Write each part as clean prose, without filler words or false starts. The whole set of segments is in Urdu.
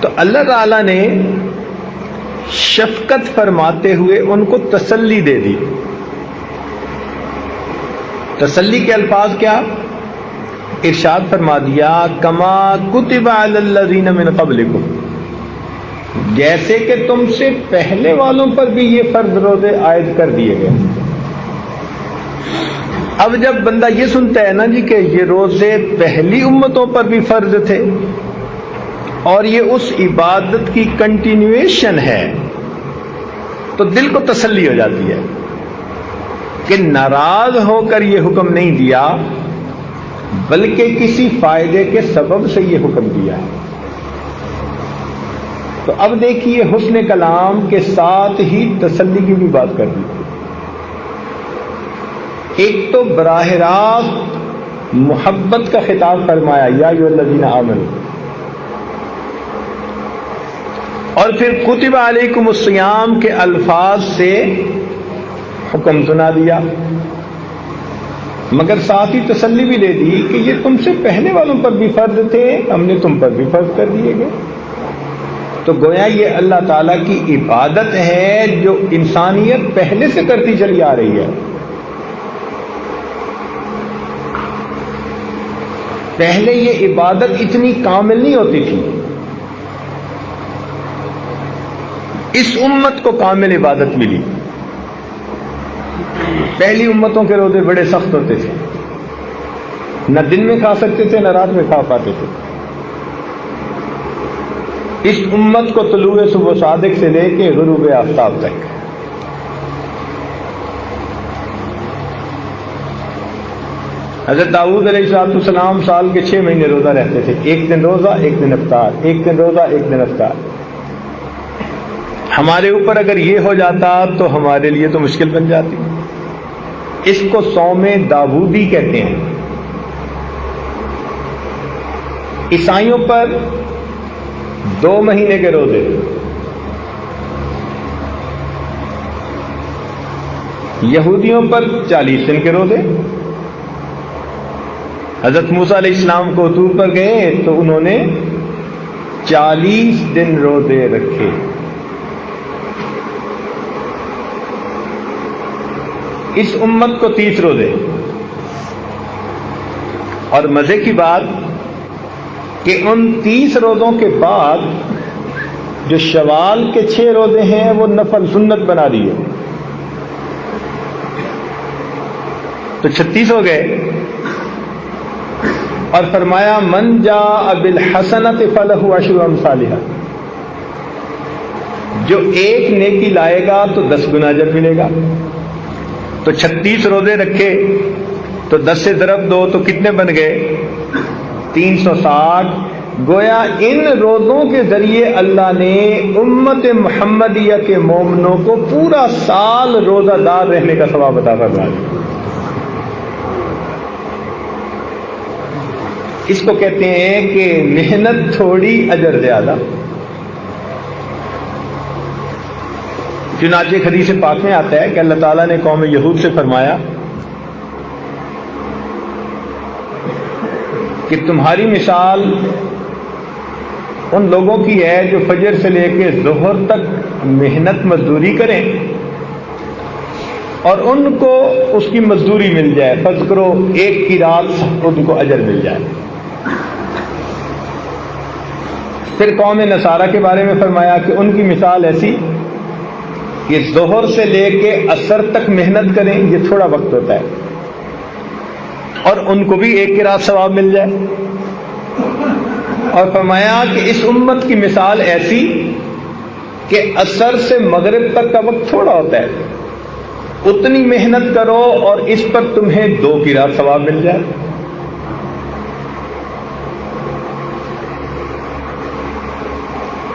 تو اللہ تعالی نے شفقت فرماتے ہوئے ان کو تسلی دے دی. تسلی کے الفاظ کیا؟ ارشاد فرما دیا کما کتب علی الذین من قبلکم، جیسے کہ تم سے پہلے والوں پر بھی یہ فرض روزے عائد کر دیے گئے. اب جب بندہ یہ سنتا ہے نا جی کہ یہ روزے پہلی امتوں پر بھی فرض تھے اور یہ اس عبادت کی کنٹینیویشن ہے، تو دل کو تسلی ہو جاتی ہے کہ ناراض ہو کر یہ حکم نہیں دیا، بلکہ کسی فائدے کے سبب سے یہ حکم دیا ہے. تو اب دیکھیے حسن کلام کے ساتھ ہی تسلی کی بھی بات کر دی. ایک تو براہ راست محبت کا خطاب فرمایا یا ایھا الذین آمنوا، اور پھر کتب علیکم الصیام کے الفاظ سے حکم سنا دیا، مگر ساتھ ہی تسلی بھی دے دی کہ یہ تم سے پہلے والوں پر بھی فرض تھے، ہم نے تم پر بھی فرض کر دیے گئے. تو گویا یہ اللہ تعالیٰ کی عبادت ہے جو انسانیت پہلے سے کرتی چلی آ رہی ہے. پہلے یہ عبادت اتنی کامل نہیں ہوتی تھی، اس امت کو کامل عبادت ملی. پہلی امتوں کے روزے بڑے سخت ہوتے تھے، نہ دن میں کھا سکتے تھے نہ رات میں کھا پاتے تھے. اس امت کو طلوع صبح صادق سے لے کے غروب آفتاب تک حضرت داؤد علیہ السلام سال کے 6 مہینے روزہ رہتے تھے، ایک دن روزہ ایک دن افطار، ایک دن روزہ ایک دن افطار. ہمارے اوپر اگر یہ ہو جاتا تو ہمارے لیے تو مشکل بن جاتی. اس کو صوم داؤدی کہتے ہیں. عیسائیوں پر 2 مہینے کے روزے، یہودیوں پر 40 دن کے روزے. حضرت موسیٰ علیہ السلام کو طور پر گئے تو انہوں نے 40 دن روزے رکھے. اس امت کو 30 روزے. اور مزے کی بات کہ ان 30 روزوں کے بعد جو شوال کے 6 روزے ہیں وہ نفل سنت بنا دیے، تو 36 ہو گئے. اور فرمایا من جاء بالحسنۃ فلہ عشر امثالھا، جو ایک نیکی لائے گا تو 10 گنا اجر ملے گا. تو 36 روزے رکھے تو 10 سے ضرب دو تو کتنے بن گئے؟ 360. گویا ان روزوں کے ذریعے اللہ نے امت محمدیہ کے مومنوں کو پورا سال روزہ دار رہنے کا ثواب عطا فرمایا. اس کو کہتے ہیں کہ محنت تھوڑی اجر زیادہ. چنانچہ حدیث پاک میں آتا ہے کہ اللہ تعالیٰ نے قوم یہود سے فرمایا کہ تمہاری مثال ان لوگوں کی ہے جو فجر سے لے کے ظہر تک محنت مزدوری کریں اور ان کو اس کی مزدوری مل جائے. فرض کرو ایک کی رات ان کو اجر مل جائے. پھر قوم نصارہ کے بارے میں فرمایا کہ ان کی مثال ایسی کہ ظہر سے لے کے عصر تک محنت کریں، یہ تھوڑا وقت ہوتا ہے، اور ان کو بھی ایک کی رات ثواب مل جائے. اور فرمایا کہ اس امت کی مثال ایسی کہ عصر سے مغرب تک کا وقت تھوڑا ہوتا ہے، اتنی محنت کرو اور اس پر تمہیں 2 کی رات ثواب مل جائے.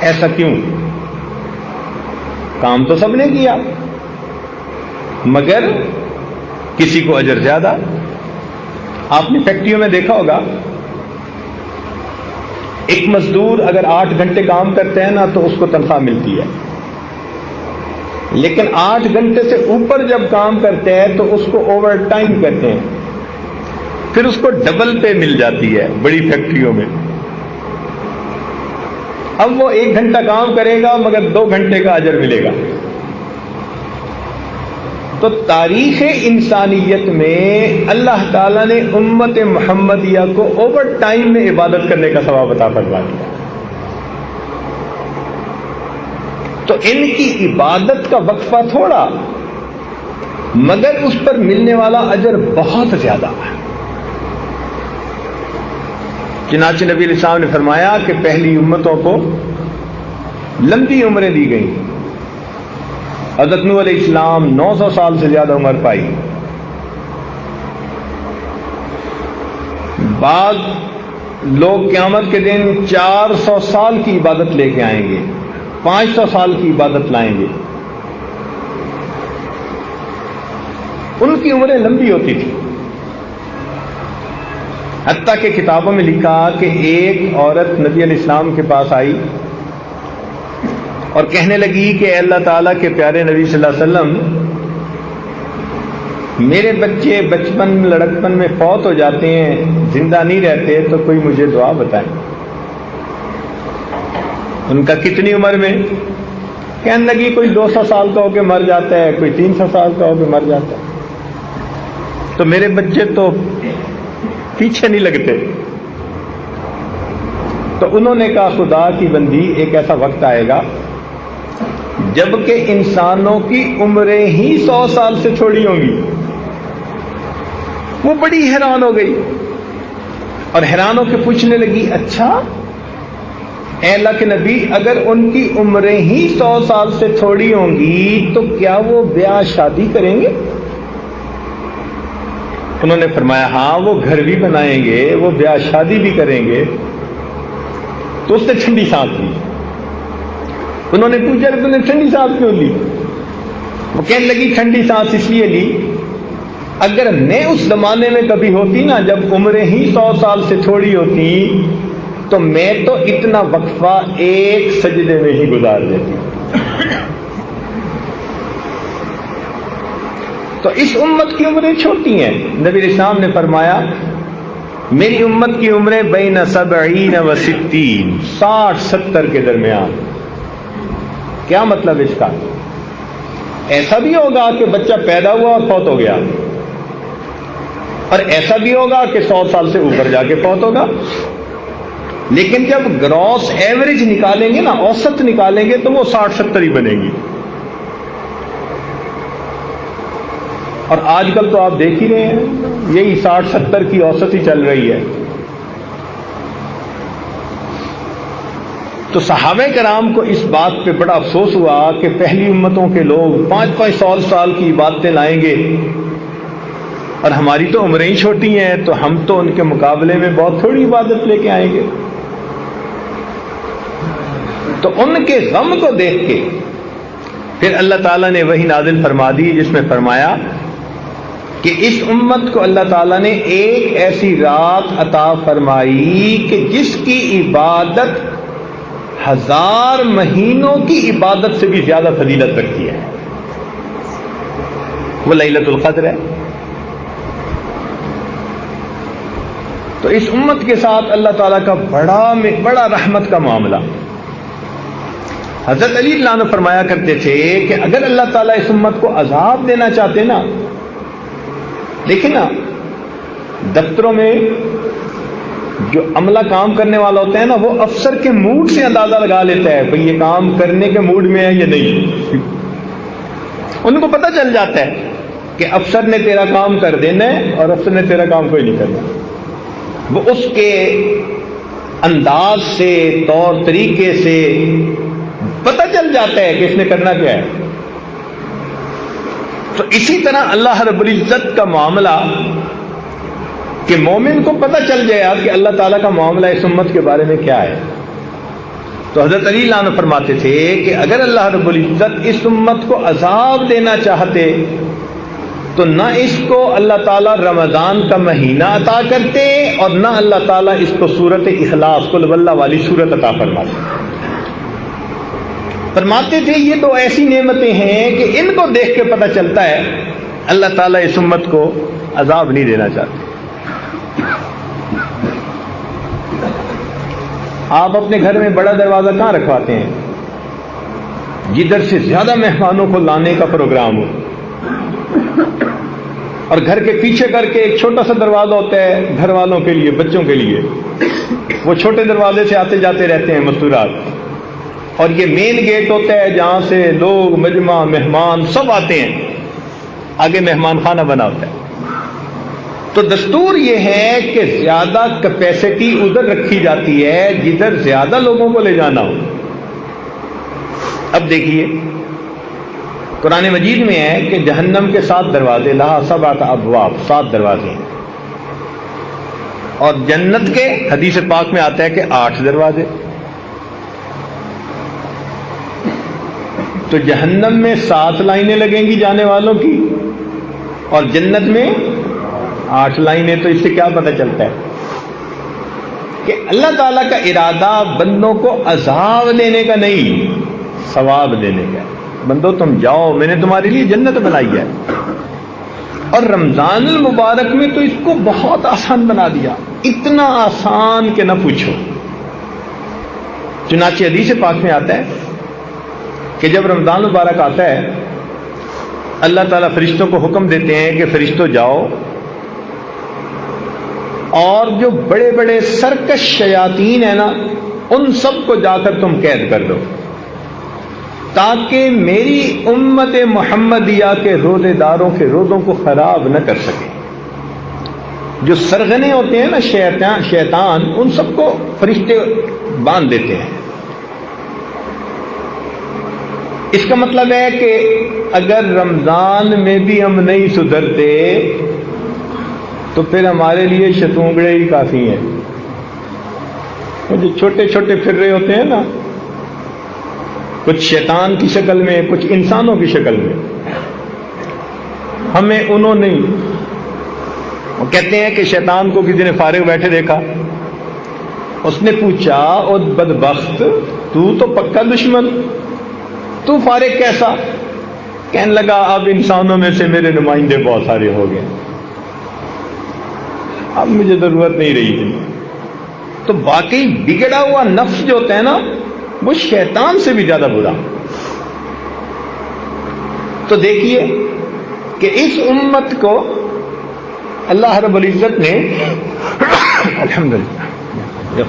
ایسا کیوں؟ کام تو سب نے کیا مگر کسی کو اجر زیادہ. آپ نے فیکٹریوں میں دیکھا ہوگا ایک مزدور اگر 8 گھنٹے کام کرتے ہیں نا تو اس کو تنخواہ ملتی ہے، لیکن 8 گھنٹے سے اوپر جب کام کرتے ہیں تو اس کو اوور ٹائم کہتے ہیں، پھر اس کو ڈبل پے مل جاتی ہے بڑی فیکٹریوں میں. اب وہ 1 گھنٹہ کام کرے گا مگر 2 گھنٹے کا اجر ملے گا۔ تو تاریخ انسانیت میں اللہ تعالیٰ نے امت محمدیہ کو اوور ٹائم میں عبادت کرنے کا ثواب عطا فرما دیا۔ تو ان کی عبادت کا وقفہ تھوڑا مگر اس پر ملنے والا اجر بہت زیادہ ہے۔ چنانچہ نبی علیہ السلام نے فرمایا کہ پہلی امتوں کو لمبی عمریں دی گئیں۔ حضرت نوح علیہ السلام 900 سال سے زیادہ عمر پائی۔ بعض لوگ قیامت کے دن 400 سال کی عبادت لے کے آئیں گے، 500 سال کی عبادت لائیں گے۔ ان کی عمریں لمبی ہوتی تھی، حتیٰ کہ کتابوں میں لکھا کہ ایک عورت نبی علیہ السلام کے پاس آئی اور کہنے لگی کہ اے اللہ تعالیٰ کے پیارے نبی صلی اللہ علیہ وسلم، میرے بچے بچپن لڑکپن میں فوت ہو جاتے ہیں، زندہ نہیں رہتے، تو کوئی مجھے دعا بتائیں۔ ان کا کتنی عمر میں؟ کہنے لگی کوئی 200 سال کا ہو کے مر جاتا ہے، کوئی 300 سال کا ہو کے مر جاتا ہے، تو میرے بچے تو پیچھے نہیں لگتے۔ تو انہوں نے کہا خدا کی بندی، ایک ایسا وقت آئے گا جبکہ انسانوں کی عمریں ہی 100 سال سے چھوڑی ہوں گی۔ وہ بڑی حیران ہو گئی اور حیران ہو کے پوچھنے لگی، اچھا اے اللہ کے نبی، اگر ان کی عمریں ہی 100 سال سے چھوڑی ہوں گی تو کیا وہ بیاہ شادی کریں گے؟ انہوں نے فرمایا ہاں، وہ گھر بھی بنائیں گے، وہ بیاہ شادی بھی کریں گے۔ تو اس نے ٹھنڈی سانس لی۔ انہوں نے پوچھا کہ تم نے ٹھنڈی سانس کیوں لی؟ وہ کہنے لگی ٹھنڈی سانس اس لیے لی، اگر میں اس زمانے میں کبھی ہوتی نا جب عمریں ہی 100 سال سے چھوڑی ہوتی تو میں تو اتنا وقفہ ایک سجدے میں ہی گزار دیتی۔ تو اس امت کی عمریں چھوٹی ہیں۔ نبی علیہ السلام نے فرمایا میری امت کی عمریں بین 70 و 60، 60-70 کے درمیان۔ کیا مطلب اس کا؟ ایسا بھی ہوگا کہ بچہ پیدا ہوا اور فوت ہو گیا، اور ایسا بھی ہوگا کہ 100 سال سے اوپر جا کے فوت ہوگا، لیکن جب گراس ایوریج نکالیں گے نا، اوسط نکالیں گے تو وہ 60-70 ہی بنے گی۔ اور آج کل تو آپ دیکھ ہی رہے ہیں یہی 60-70 کی اوسط ہی چل رہی ہے۔ تو صحابہ کرام کو اس بات پہ بڑا افسوس ہوا کہ پہلی امتوں کے لوگ 500 سال کی عبادتیں لائیں گے اور ہماری تو عمریں ہی چھوٹی ہیں، تو ہم تو ان کے مقابلے میں بہت تھوڑی عبادت لے کے آئیں گے۔ تو ان کے غم کو دیکھ کے پھر اللہ تعالیٰ نے وحی نازل فرما دی جس میں فرمایا کہ اس امت کو اللہ تعالیٰ نے ایک ایسی رات عطا فرمائی کہ جس کی عبادت 1000 مہینوں کی عبادت سے بھی زیادہ فضیلت رکھتی ہے، وہ لیلۃ القدر ہے۔ تو اس امت کے ساتھ اللہ تعالیٰ کا بڑا رحمت کا معاملہ۔ حضرت علی اللہ عنہ فرمایا کرتے تھے کہ اگر اللہ تعالیٰ اس امت کو عذاب دینا چاہتے نا، دیکھیں نا دفتروں میں جو عملہ کام کرنے والا ہوتا ہے نا، وہ افسر کے موڈ سے اندازہ لگا لیتا ہے بھئی یہ کام کرنے کے موڈ میں ہے یا نہیں۔ ان کو پتہ چل جاتا ہے کہ افسر نے تیرا کام کر دینا ہے اور افسر نے تیرا کام کوئی نہیں کرنا۔ وہ اس کے انداز سے، طور طریقے سے پتہ چل جاتا ہے کہ اس نے کرنا کیا ہے۔ تو اسی طرح اللہ رب العزت کا معاملہ کہ مومن کو پتہ چل جائے کہ اللہ تعالیٰ کا معاملہ اس امت کے بارے میں کیا ہے۔ تو حضرت علی اللہ عنہ فرماتے تھے کہ اگر اللہ رب العزت اس امت کو عذاب دینا چاہتے تو نہ اس کو اللہ تعالیٰ رمضان کا مہینہ عطا کرتے اور نہ اللہ تعالیٰ اس کو سورت اخلاص قل ہو اللہ والی سورت عطا فرماتے تھے یہ دو ایسی نعمتیں ہیں کہ ان کو دیکھ کے پتہ چلتا ہے اللہ تعالیٰ اس امت کو عذاب نہیں دینا چاہتے۔ آپ اپنے گھر میں بڑا دروازہ کہاں رکھواتے ہیں؟ جدھر سے زیادہ مہمانوں کو لانے کا پروگرام ہو. اور گھر کے پیچھے کر کے ایک چھوٹا سا دروازہ ہوتا ہے گھر والوں کے لیے، بچوں کے لیے. وہ چھوٹے دروازے سے آتے جاتے رہتے ہیں مستورات. اور یہ مین گیٹ ہوتا ہے جہاں سے لوگ، مجمع، مہمان سب آتے ہیں. آگے مہمان خانہ بنا ہوتا ہے. تو دستور یہ ہے کہ زیادہ کیپیسٹی ادھر رکھی جاتی ہے جدھر زیادہ لوگوں کو لے جانا ہو. اب دیکھیے قرآن مجید میں ہے کہ جہنم کے 7 دروازے، لہا 7 ابواب، 7 دروازے ہیں. اور جنت کے حدیث پاک میں آتا ہے کہ 8 دروازے. تو جہنم میں 7 لائنیں لگیں گی جانے والوں کی، اور جنت میں 8 لائنیں. تو اس سے کیا پتہ چلتا ہے کہ اللہ تعالیٰ کا ارادہ بندوں کو عذاب دینے کا نہیں، ثواب دینے کا. بندو تم جاؤ، میں نے تمہارے لیے جنت بنائی ہے. اور رمضان المبارک میں تو اس کو بہت آسان بنا دیا، اتنا آسان کہ نہ پوچھو. چنانچہ حدیث پاک میں آتا ہے کہ جب رمضان المبارک آتا ہے اللہ تعالیٰ فرشتوں کو حکم دیتے ہیں کہ فرشتوں جاؤ اور جو بڑے بڑے سرکش شیاطین ہیں نا ان سب کو جا کر تم قید کر دو، تاکہ میری امت محمدیہ کے روزے داروں کے روزوں کو خراب نہ کر سکے. جو سرغنے ہوتے ہیں نا شیطان، ان سب کو فرشتے باندھ دیتے ہیں. اس کا مطلب ہے کہ اگر رمضان میں بھی ہم نہیں سدھرتے تو پھر ہمارے لیے شتونگڑے ہی کافی ہیں. وہ جو چھوٹے چھوٹے پھر رہے ہوتے ہیں نا، کچھ شیطان کی شکل میں، کچھ انسانوں کی شکل میں، ہمیں انہوں نہیں. وہ کہتے ہیں کہ شیطان کو کسی نے فارغ بیٹھے دیکھا، اس نے پوچھا او بدبخت تو پکا دشمن، تو فارغ کیسا؟ کہنے لگا اب انسانوں میں سے میرے نمائندے بہت سارے ہو گئے، اب مجھے ضرورت نہیں رہی تھی. تو واقعی بگڑا ہوا نفس جو ہوتا ہے نا وہ شیطان سے بھی زیادہ برا. تو دیکھیے کہ اس امت کو اللہ رب العزت نے الحمدللہ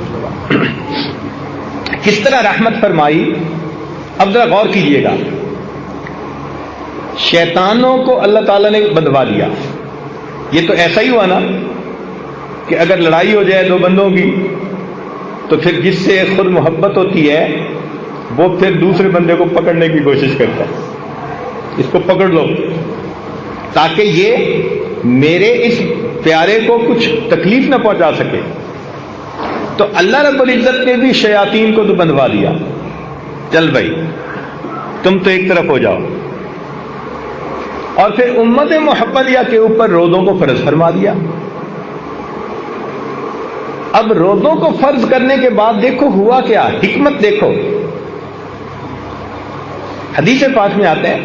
کس طرح رحمت فرمائی. اب ذرا غور کیجئے گا، شیطانوں کو اللہ تعالیٰ نے بندوا دیا. یہ تو ایسا ہی ہوا نا کہ اگر لڑائی ہو جائے 2 بندوں کی تو پھر جس سے خود محبت ہوتی ہے وہ پھر دوسرے بندے کو پکڑنے کی کوشش کرتا ہے، اس کو پکڑ لو تاکہ یہ میرے اس پیارے کو کچھ تکلیف نہ پہنچا سکے. تو اللہ رب العزت نے بھی شیاطین کو تو بندوا دیا. چل بھائی تم تو ایک طرف ہو جاؤ. اور پھر امت محمدیہ کے اوپر روزوں کو فرض فرما دیا. اب روزوں کو فرض کرنے کے بعد دیکھو ہوا کیا، حکمت دیکھو. حدیث پاک میں آتا ہے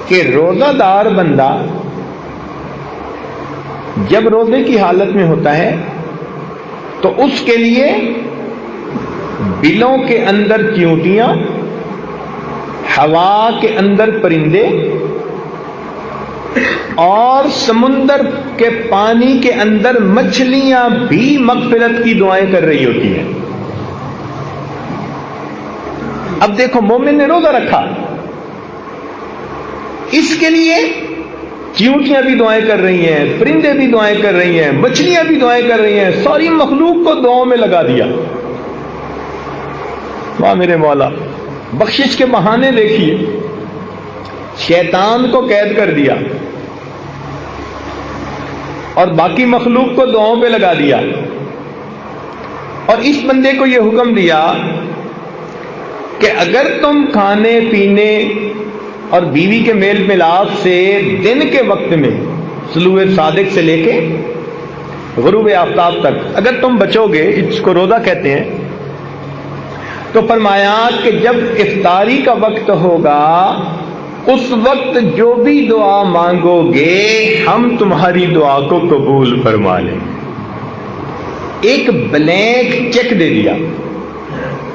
کہ روزہ دار بندہ جب روزے کی حالت میں ہوتا ہے تو اس کے لیے بلوں کے اندر چیونٹیاں، ہوا کے اندر پرندے اور سمندر کے پانی کے اندر مچھلیاں بھی مغفرت کی دعائیں کر رہی ہوتی ہیں. اب دیکھو مومن نے روزہ رکھا، اس کے لیے چیونٹیاں بھی دعائیں کر رہی ہیں، پرندے بھی دعائیں کر رہی ہیں، مچھلیاں بھی دعائیں کر رہی ہیں، ساری مخلوق کو دعاؤں میں لگا دیا. واہ میرے مولا، بخشش کے بہانے دیکھیے شیطان کو قید کر دیا اور باقی مخلوق کو دعاؤں پہ لگا دیا. اور اس بندے کو یہ حکم دیا کہ اگر تم کھانے پینے اور بیوی کے میل ملاپ سے دن کے وقت میں طلوع صادق سے لے کے غروب آفتاب تک اگر تم بچو گے، اس کو روزہ کہتے ہیں، تو فرمایا کہ جب افطاری کا وقت ہوگا اس وقت جو بھی دعا مانگو گے ہم تمہاری دعا کو قبول فرما لیں. ایک بلینک چیک دے دیا.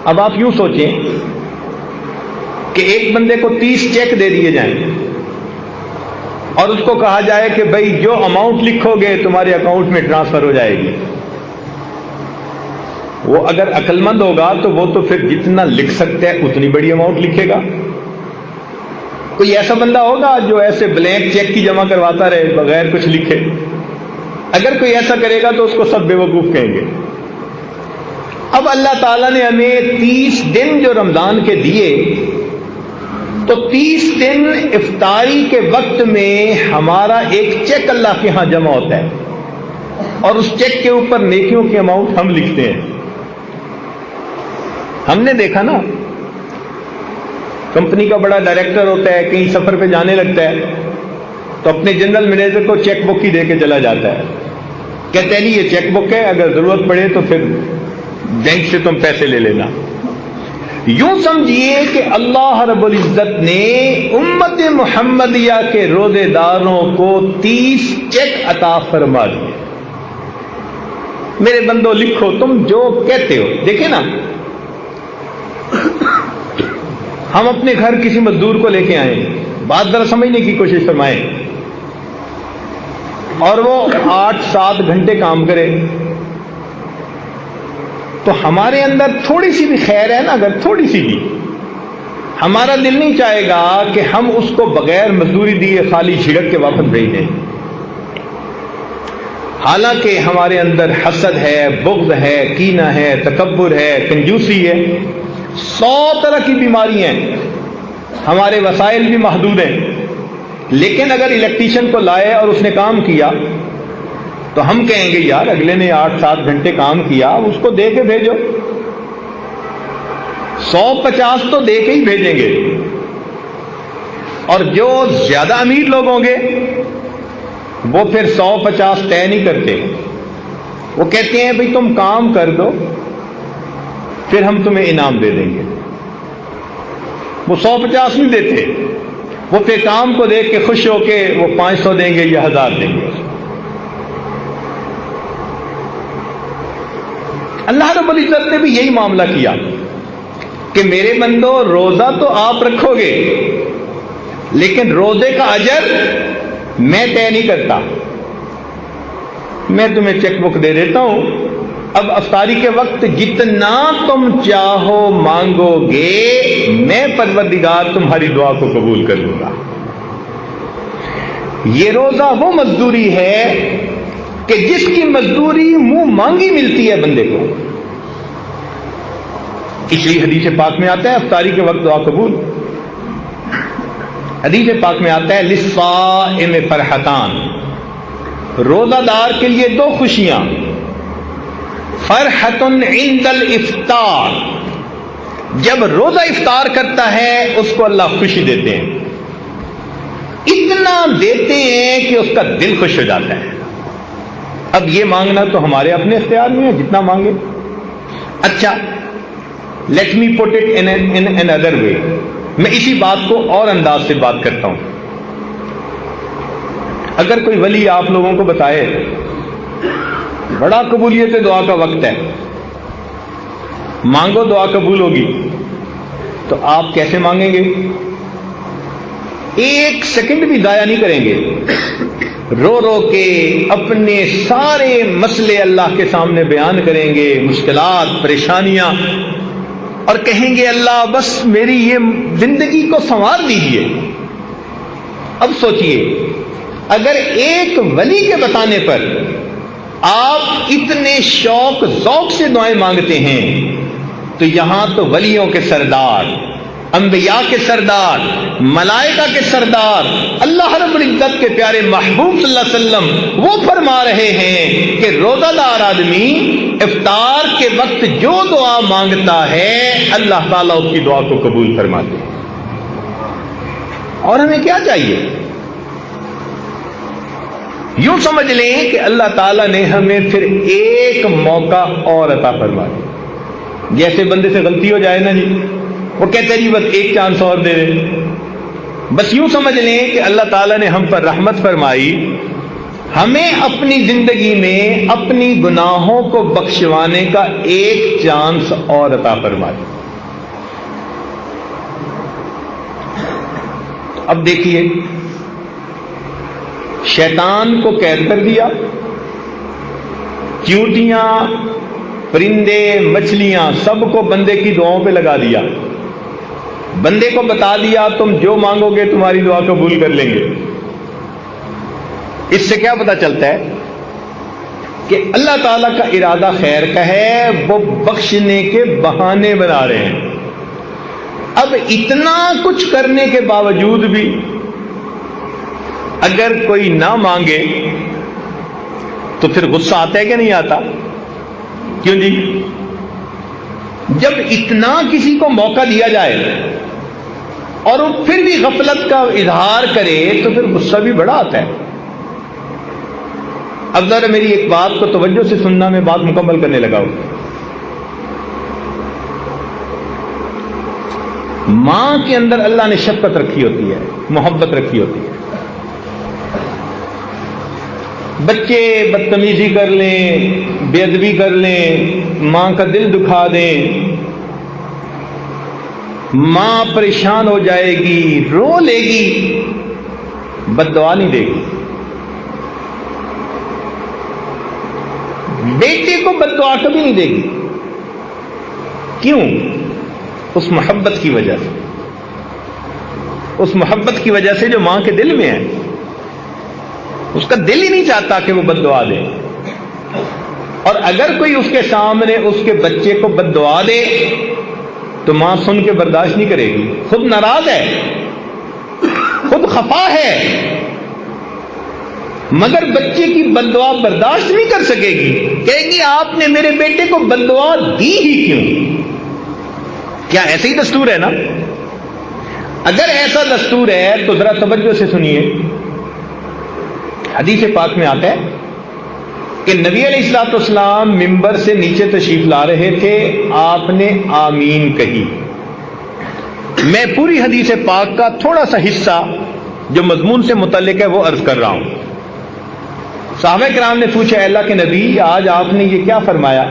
اب آپ یوں سوچیں کہ ایک بندے کو 30 چیک دے دیے جائیں اور اس کو کہا جائے کہ بھائی جو اماؤنٹ لکھو گے تمہارے اکاؤنٹ میں ٹرانسفر ہو جائے گی. وہ اگر عقل مند ہوگا تو وہ تو پھر جتنا لکھ سکتا ہے اتنی بڑی اماؤنٹ لکھے گا. کوئی ایسا بندہ ہوگا جو ایسے بلینک چیک کی جمع کرواتا رہے بغیر کچھ لکھے؟ اگر کوئی ایسا کرے گا تو اس کو سب بے وقوف کہیں گے. اب اللہ تعالیٰ نے ہمیں 30 دن جو رمضان کے دیے تو 30 دن افطاری کے وقت میں ہمارا ایک چیک اللہ کے ہاں جمع ہوتا ہے اور اس چیک کے اوپر نیکیوں کی اماؤنٹ ہم لکھتے ہیں. ہم نے دیکھا نا، کمپنی کا بڑا ڈائریکٹر ہوتا ہے، کہیں سفر پہ جانے لگتا ہے تو اپنے جنرل مینیجر کو چیک بک ہی دے کے چلا جاتا ہے. کہتے ہیں یہ چیک بک ہے، اگر ضرورت پڑے تو پھر بینک سے تم پیسے لے لینا. یوں سمجھیے کہ اللہ رب العزت نے امت محمدیہ کے روزے داروں کو 30 چیک عطا فرما دیے. میرے بندو لکھو تم جو کہتے ہو. دیکھیں نا، ہم اپنے گھر کسی مزدور کو لے کے آئیں، بات ذرا سمجھنے کی کوشش فرمائیں، اور وہ 8-7 گھنٹے کام کرے تو ہمارے اندر تھوڑی سی بھی خیر ہے نا، اگر تھوڑی سی بھی، ہمارا دل نہیں چاہے گا کہ ہم اس کو بغیر مزدوری دیے خالی جھڑک کے واپس بھیج دیں. حالانکہ ہمارے اندر حسد ہے، بغض ہے، کینہ ہے، تکبر ہے، کنجوسی ہے، 100 طرح کی بیماریاں ہیں. ہمارے وسائل بھی محدود ہیں. لیکن اگر الیکٹریشین کو لائے اور اس نے کام کیا تو ہم کہیں گے یار اگلے نے 8-7 گھنٹے کام کیا، اس کو دے کے بھیجو. 150 تو دے کے ہی بھیجیں گے. اور جو زیادہ امیر لوگ ہوں گے وہ پھر 150 طے نہیں کرتے. وہ کہتے ہیں بھئی تم کام کر دو پھر ہم تمہیں انعام دے دیں گے. وہ 150 نہیں دیتے، وہ پھر کام کو دیکھ کے خوش ہو کے وہ 500 دیں گے یا 1000 دیں گے. اللہ رب العزت نے بھی یہی معاملہ کیا کہ میرے بندو روزہ تو آپ رکھو گے لیکن روزے کا اجر میں طے نہیں کرتا. میں تمہیں چیک بک دے دیتا ہوں، اب افطاری کے وقت جتنا تم چاہو مانگو گے میں پروردگار تمہاری دعا کو قبول کر لوں گا. یہ روزہ وہ مزدوری ہے کہ جس کی مزدوری منہ مانگی ملتی ہے بندے کو. اس لیے حدیث پاک میں آتا ہے افطاری کے وقت دعا قبول. حدیث پاک میں آتا ہے للصائم فرحتان، روزہ دار کے لیے 2 خوشیاں. فرحت عند الافطار، جب روزہ افطار کرتا ہے اس کو اللہ خوشی دیتے ہیں، اتنا دیتے ہیں کہ اس کا دل خوش ہو جاتا ہے. اب یہ مانگنا تو ہمارے اپنے اختیار میں ہے، جتنا مانگے. اچھا let me put it in an other way, میں اسی بات کو اور انداز سے بات کرتا ہوں. اگر کوئی ولی آپ لوگوں کو بتائے بڑا قبولیت دعا کا وقت ہے، مانگو دعا قبول ہوگی، تو آپ کیسے مانگیں گے؟ 1 سیکنڈ بھی ضائع نہیں کریں گے. رو رو کے اپنے سارے مسئلے اللہ کے سامنے بیان کریں گے، مشکلات، پریشانیاں، اور کہیں گے اللہ بس میری یہ زندگی کو سنوار دیجیے. اب سوچئے اگر ایک ولی کے بتانے پر آپ اتنے شوق ذوق سے دعائیں مانگتے ہیں تو یہاں تو ولیوں کے سردار، انبیاء کے سردار، ملائکہ کے سردار، اللہ رب العزت کے پیارے محبوب صلی اللہ علیہ وسلم وہ فرما رہے ہیں کہ روزہ دار آدمی افطار کے وقت جو دعا مانگتا ہے اللہ تعالیٰ اس کی دعا کو قبول فرماتے ہیں. اور ہمیں کیا چاہیے؟ یوں سمجھ لیں کہ اللہ تعالیٰ نے ہمیں پھر ایک موقع اور عطا فرما دیا. جیسے بندے سے غلطی ہو جائے نا جی، وہ کہتے ہیں جی بس ایک چانس اور دے دیں. بس یوں سمجھ لیں کہ اللہ تعالیٰ نے ہم پر رحمت فرمائی ہمیں اپنی زندگی میں اپنی گناہوں کو بخشوانے کا ایک چانس اور عطا فرما دے۔ اب دیکھیے، شیطان کو قید کر دیا، چیونٹیاں، پرندے، مچھلیاں سب کو بندے کی دعاؤں پہ لگا دیا، بندے کو بتا دیا تم جو مانگو گے تمہاری دعا قبول کر لیں گے۔ اس سے کیا پتہ چلتا ہے کہ اللہ تعالیٰ کا ارادہ خیر کا ہے، وہ بخشنے کے بہانے بنا رہے ہیں۔ اب اتنا کچھ کرنے کے باوجود بھی اگر کوئی نہ مانگے تو پھر غصہ آتا ہے کہ نہیں آتا؟ کیوں جی؟ جب اتنا کسی کو موقع دیا جائے اور وہ پھر بھی غفلت کا اظہار کرے تو پھر غصہ بھی بڑا آتا ہے۔ اب ذرا میری ایک بات کو توجہ سے سننا، میں بات مکمل کرنے لگا ہوں۔ ماں کے اندر اللہ نے شفقت رکھی ہوتی ہے، محبت رکھی ہوتی ہے۔ بچے بدتمیزی کر لیں، بے ادبی کر لیں، ماں کا دل دکھا دیں، ماں پریشان ہو جائے گی، رو لے گی، بد دعا نہیں دے گی۔ بیٹے کو بد دعا کبھی نہیں دے گی۔ کیوں؟ اس محبت کی وجہ سے، اس محبت کی وجہ سے جو ماں کے دل میں ہے۔ اس کا دل ہی نہیں چاہتا کہ وہ بد دعا دے، اور اگر کوئی اس کے سامنے اس کے بچے کو بد دعا دے تو ماں سن کے برداشت نہیں کرے گی، خود ناراض ہے، خود خفا ہے، مگر بچے کی بد دعا برداشت نہیں کر سکے گی، کہے گی آپ نے میرے بیٹے کو بد دعا دی ہی کیوں؟ کیا ایسے ہی دستور ہے نا؟ اگر ایسا دستور ہے تو ذرا توجہ سے سنیے۔ حدیث پاک میں آتا ہے کہ نبی علیہ الصلوۃ والسلام ممبر سے نیچے تشریف لا رہے تھے، آپ نے آمین کہی۔ میں پوری حدیث پاک کا تھوڑا سا حصہ جو مضمون سے متعلق ہے وہ عرض کر رہا ہوں۔ صحابہ کرام نے پوچھا، اے اللہ کے نبی آج آپ نے یہ کیا فرمایا؟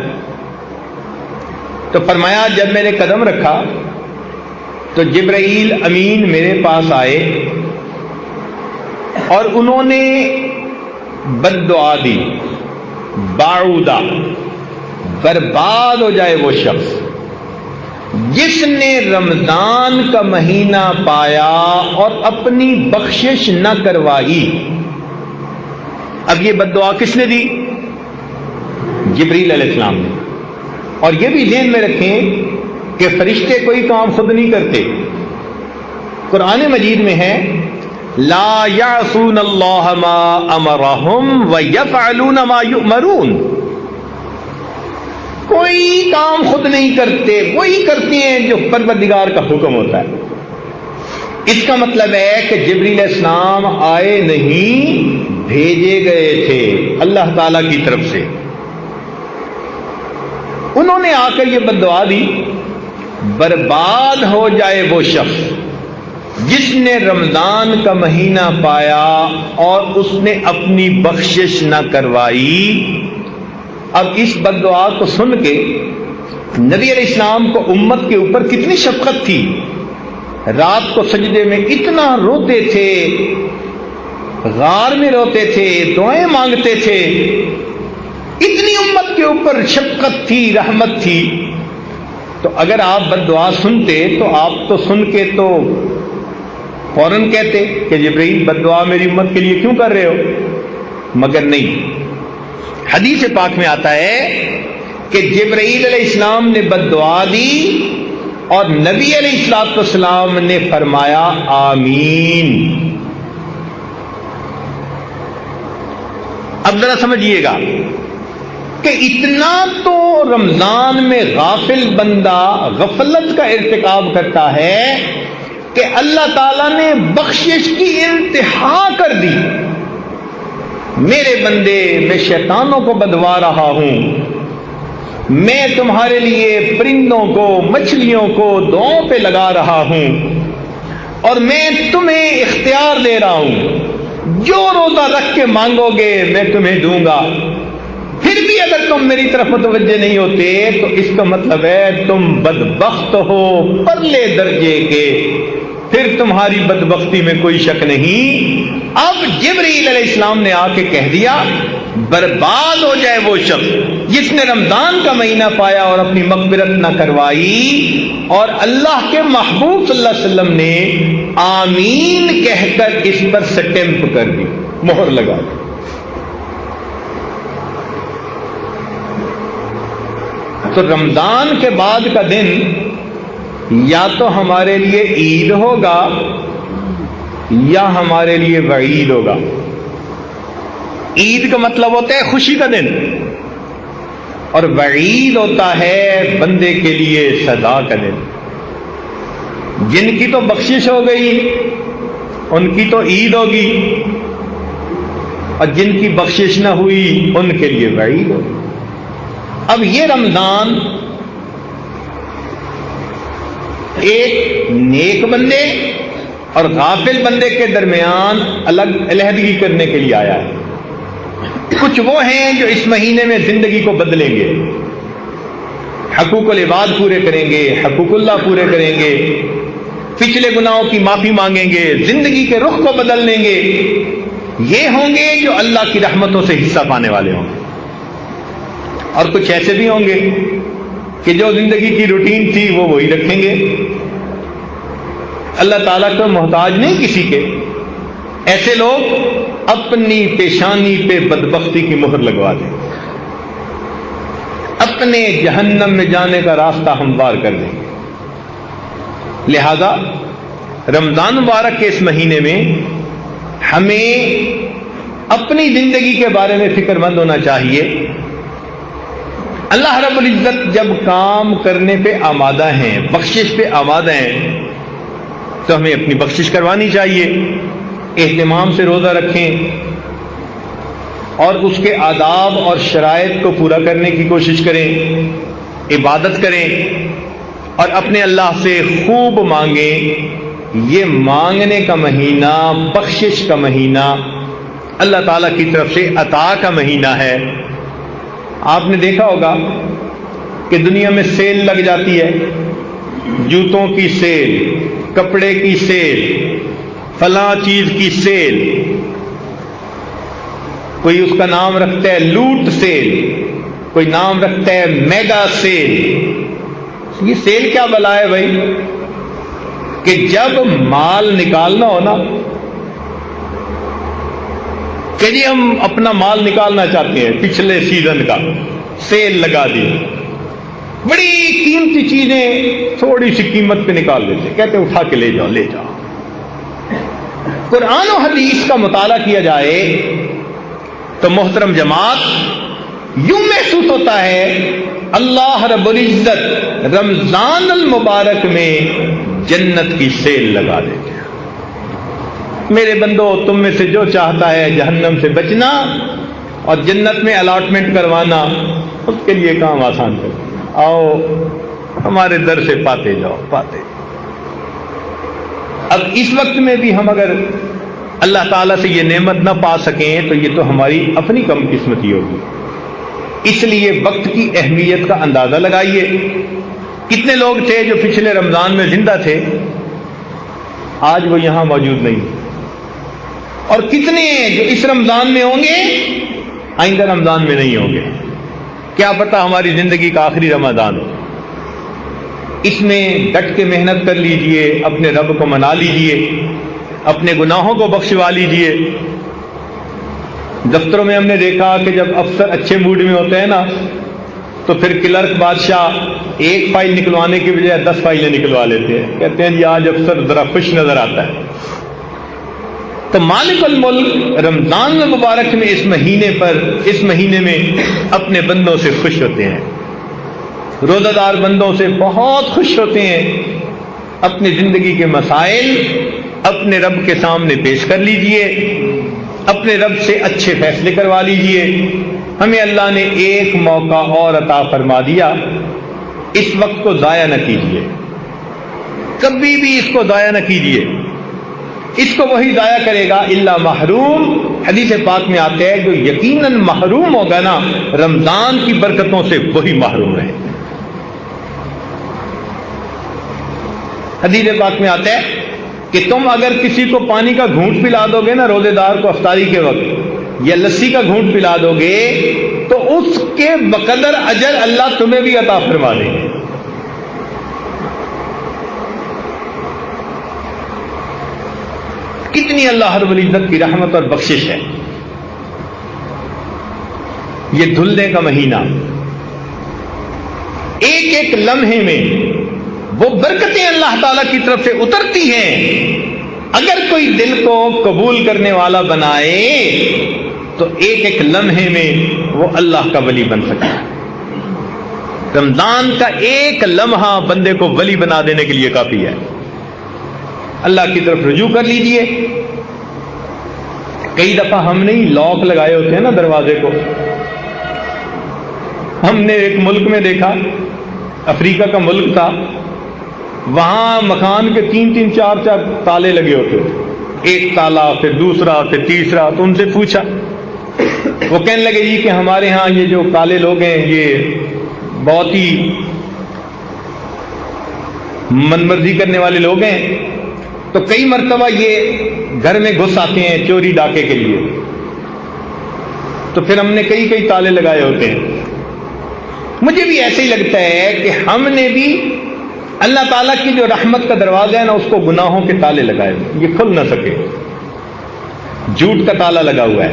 تو فرمایا جب میں نے قدم رکھا تو جبرائیل امین میرے پاس آئے اور انہوں نے بد دعا دی، باعودہ، برباد ہو جائے وہ شخص جس نے رمضان کا مہینہ پایا اور اپنی بخشش نہ کروائی۔ اب یہ بد دعا کس نے دی؟ جبریل علیہ السلام نے۔ اور یہ بھی ذہن میں رکھیں کہ فرشتے کوئی کام خود نہیں کرتے۔ قرآن مجید میں ہے لا یعصون اللہ ما امرہم ویفعلون ما یؤمرون، کوئی کام خود نہیں کرتے، وہی کرتے ہیں جو پروردگار کا حکم ہوتا ہے۔ اس کا مطلب ہے کہ جبریل علیہ السلام آئے نہیں، بھیجے گئے تھے اللہ تعالی کی طرف سے۔ انہوں نے آ کر یہ بد دعا دی، برباد ہو جائے وہ شخص جس نے رمضان کا مہینہ پایا اور اس نے اپنی بخشش نہ کروائی۔ اب اس بد دعا کو سن کے نبی علیہ السلام کو امت کے اوپر کتنی شفقت تھی، رات کو سجدے میں اتنا روتے تھے، غار میں روتے تھے، دعائیں مانگتے تھے، اتنی امت کے اوپر شفقت تھی، رحمت تھی۔ تو اگر آپ بد دعا سنتے تو آپ تو سن کے تو فوراً کہتے کہ جبرائیل بد دعا میری امت کے لیے کیوں کر رہے ہو، مگر نہیں۔ حدیث پاک میں آتا ہے کہ جبرائیل علیہ السلام نے بد دعا دی اور نبی علیہ الصلوۃ والسلام نے فرمایا آمین۔ اب ذرا سمجھیے گا کہ اتنا تو رمضان میں غافل بندہ غفلت کا ارتکاب کرتا ہے کہ اللہ تعالیٰ نے بخشش کی انتہا کر دی۔ میرے بندے میں شیطانوں کو بدوا رہا ہوں، میں تمہارے لیے پرندوں کو، مچھلیوں کو دعاؤں پہ لگا رہا ہوں، اور میں تمہیں اختیار دے رہا ہوں، جو روزہ رکھ کے مانگو گے میں تمہیں دوں گا، پھر بھی اگر تم میری طرف متوجہ نہیں ہوتے تو اس کا مطلب ہے تم بدبخت ہو پرلے درجے کے، پھر تمہاری بدبختی میں کوئی شک نہیں۔ اب جبرائیل علیہ السلام نے آ کے کہہ دیا برباد ہو جائے وہ شخص جس نے رمضان کا مہینہ پایا اور اپنی مغفرت نہ کروائی، اور اللہ کے محبوب صلی اللہ علیہ وسلم نے آمین کہہ کر اس پر سٹیمپ کر دی، مہر لگا دی۔ تو رمضان کے بعد کا دن یا تو ہمارے لیے عید ہوگا یا ہمارے لیے وعید ہوگا۔ عید کا مطلب ہوتا ہے خوشی کا دن، اور وعید ہوتا ہے بندے کے لیے سزا کا دن۔ جن کی تو بخشش ہو گئی ان کی تو عید ہوگی، اور جن کی بخشش نہ ہوئی ان کے لیے وعید ہوگی۔ اب یہ رمضان ایک نیک بندے اور غافل بندے کے درمیان الگ علیحدگی کرنے کے لیے آیا ہے۔ کچھ وہ ہیں جو اس مہینے میں زندگی کو بدلیں گے، حقوق العباد پورے کریں گے، حقوق اللہ پورے کریں گے، پچھلے گناہوں کی معافی مانگیں گے، زندگی کے رخ کو بدل لیں گے۔ یہ ہوں گے جو اللہ کی رحمتوں سے حصہ پانے والے ہوں گے۔ اور کچھ ایسے بھی ہوں گے کہ جو زندگی کی روٹین تھی وہ وہی رکھیں گے، اللہ تعالیٰ کو محتاج نہیں کسی کے۔ ایسے لوگ اپنی پیشانی پہ بدبختی کی مہر لگوا دیں، اپنے جہنم میں جانے کا راستہ ہموار کر دیں گے۔ لہذا رمضان مبارک کے اس مہینے میں ہمیں اپنی زندگی کے بارے میں فکر مند ہونا چاہیے۔ اللہ رب العزت جب کام کرنے پہ آمادہ ہیں، بخشش پہ آمادہ ہیں، تو ہمیں اپنی بخشش کروانی چاہیے۔ اہتمام سے روزہ رکھیں اور اس کے آداب اور شرائط کو پورا کرنے کی کوشش کریں، عبادت کریں اور اپنے اللہ سے خوب مانگیں۔ یہ مانگنے کا مہینہ، بخشش کا مہینہ، اللہ تعالیٰ کی طرف سے عطا کا مہینہ ہے۔ آپ نے دیکھا ہوگا کہ دنیا میں سیل لگ جاتی ہے، جوتوں کی سیل، کپڑے کی سیل، فلاں چیز کی سیل، کوئی اس کا نام رکھتا ہے لوٹ سیل، کوئی نام رکھتا ہے میگا سیل۔ یہ سیل کیا بلا ہے بھائی؟ کہ جب مال نکالنا ہو نا، کہ جی ہم اپنا مال نکالنا چاہتے ہیں پچھلے سیزن کا، سیل لگا دی، بڑی قیمتی چیزیں تھوڑی سی قیمت پہ نکال دیتے، کہتے ہیں اٹھا کے لے جاؤ لے جاؤ۔ قرآن و حدیث کا مطالعہ کیا جائے تو محترم جماعت یوں محسوس ہوتا ہے اللہ رب العزت رمضان المبارک میں جنت کی سیل لگا دیتے ہیں۔ میرے بندو، تم میں سے جو چاہتا ہے جہنم سے بچنا اور جنت میں الاٹمنٹ کروانا، اس کے لیے کام آسان کر، آؤ ہمارے در سے پاتے جاؤ پاتے۔ اب اس وقت میں بھی ہم اگر اللہ تعالیٰ سے یہ نعمت نہ پا سکیں تو یہ تو ہماری اپنی کم قسمتی ہوگی۔ اس لیے وقت کی اہمیت کا اندازہ لگائیے۔ کتنے لوگ تھے جو پچھلے رمضان میں زندہ تھے، آج وہ یہاں موجود نہیں، اور کتنے جو اس رمضان میں ہوں گے آئندہ رمضان میں نہیں ہوں گے۔ کیا پتہ ہماری زندگی کا آخری رمضان ہو۔ اس میں ڈٹ کے محنت کر لیجئے، اپنے رب کو منا لیجئے، اپنے گناہوں کو بخشوا لیجئے۔ دفتروں میں ہم نے دیکھا کہ جب افسر اچھے موڈ میں ہوتے ہیں نا تو پھر کلرک بادشاہ ایک فائل نکلوانے کے بجائے 10 فائلیں نکلوا لیتے ہیں، کہتے ہیں جی آج افسر ذرا خوش نظر آتا ہے۔ تو مالک الملک رمضان المبارک میں اس مہینے میں اپنے بندوں سے خوش ہوتے ہیں، روزہ دار بندوں سے بہت خوش ہوتے ہیں۔ اپنی زندگی کے مسائل اپنے رب کے سامنے پیش کر لیجئے، اپنے رب سے اچھے فیصلے کروا لیجئے۔ ہمیں اللہ نے ایک موقع اور عطا فرما دیا، اس وقت کو ضائع نہ کیجیے، کبھی بھی اس کو ضائع نہ کیجیے۔ اس کو وہی ضائع کرے گا الا محروم. حدیث پاک میں آتا ہے جو یقیناً محروم ہوگا نا رمضان کی برکتوں سے وہی محروم رہے. حدیث پاک میں آتا ہے کہ تم اگر کسی کو پانی کا گھونٹ پلا دو گے نا روزے دار کو افطاری کے وقت یا لسی کا گھونٹ پلا دو گے تو اس کے بقدر اجر اللہ تمہیں بھی عطا فرما دیں گے. کتنی اللہ رب العزت کی رحمت اور بخشش ہے. یہ دھلنے کا مہینہ ایک ایک لمحے میں وہ برکتیں اللہ تعالی کی طرف سے اترتی ہیں. اگر کوئی دل کو قبول کرنے والا بنائے تو ایک ایک لمحے میں وہ اللہ کا ولی بن سکتا ہے. رمضان کا ایک لمحہ بندے کو ولی بنا دینے کے لیے کافی ہے. اللہ کی طرف رجوع کر لیجئے. کئی دفعہ ہم نے لاک لگائے ہوتے ہیں نا دروازے کو. ہم نے ایک ملک میں دیکھا, افریقہ کا ملک تھا, وہاں مکان کے 3 4 تالے لگے ہوتے تھے. ایک تالا پھر دوسرا پھر تیسرا. تو ان سے پوچھا, وہ کہنے لگے جی کہ ہمارے ہاں یہ جو کالے لوگ ہیں یہ بہت ہی من مرضی کرنے والے لوگ ہیں, تو کئی مرتبہ یہ گھر میں گھس آتے ہیں چوری ڈاکے کے لیے. تو پھر ہم نے کئی تالے لگائے ہوتے ہیں. مجھے بھی ایسے ہی لگتا ہے کہ ہم نے بھی اللہ تعالیٰ کی جو رحمت کا دروازہ ہے نا اس کو گناہوں کے تالے لگائے, یہ کھل نہ سکے. جھوٹ کا تالا لگا ہوا ہے,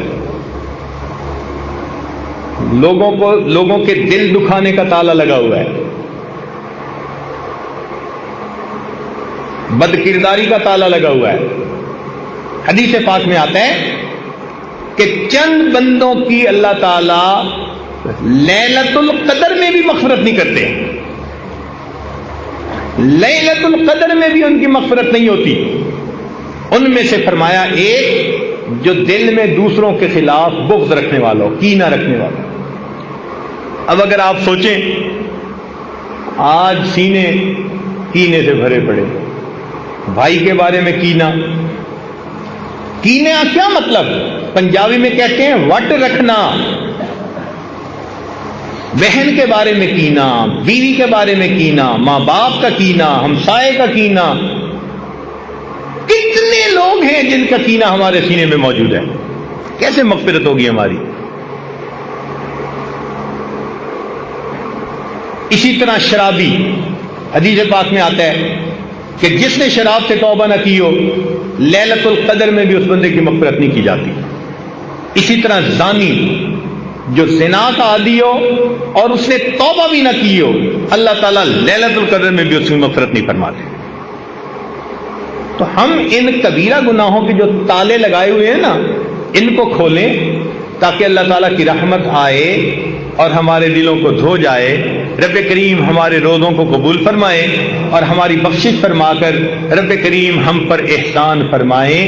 لوگوں کے دل دکھانے کا تالا لگا ہوا ہے, بد کرداری کا تالا لگا ہوا ہے. حدیث پاک میں آتا ہے کہ چند بندوں کی اللہ تعالی لیلۃ القدر میں بھی مغفرت نہیں کرتے. لیلۃ القدر میں بھی ان کی مغفرت نہیں ہوتی. ان میں سے فرمایا ایک جو دل میں دوسروں کے خلاف بغض رکھنے والا ہو, کینہ رکھنے والا. اب اگر آپ سوچیں آج سینے کینے سے بھرے پڑے, بھائی کے بارے میں کینہ کیا مطلب؟ پنجابی میں کہتے ہیں وٹ رکھنا. بہن کے بارے میں کینہ, بیوی کے بارے میں کینہ, ماں باپ کا کینہ, ہمسائے کا کینہ. کتنے لوگ ہیں جن کا کینہ ہمارے سینے میں موجود ہے. کیسے مغفرت ہوگی ہماری؟ اسی طرح شرابی, حدیث پاک میں آتا ہے کہ جس نے شراب سے توبہ نہ کی ہو لیلۃ القدر میں بھی اس بندے کی مغفرت نہیں کی جاتی. اسی طرح زانی جو زنا کا عادی ہو اور اس نے توبہ بھی نہ کی ہو اللہ تعالیٰ لیلۃ القدر میں بھی اس کی مغفرت نہیں فرماتے. تو ہم ان کبیرہ گناہوں کے جو تالے لگائے ہوئے ہیں نا ان کو کھولیں تاکہ اللہ تعالیٰ کی رحمت آئے اور ہمارے دلوں کو دھو جائے. رب کریم ہمارے روزوں کو قبول فرمائے اور ہماری بخشش فرما کر رب کریم ہم پر احسان فرمائے.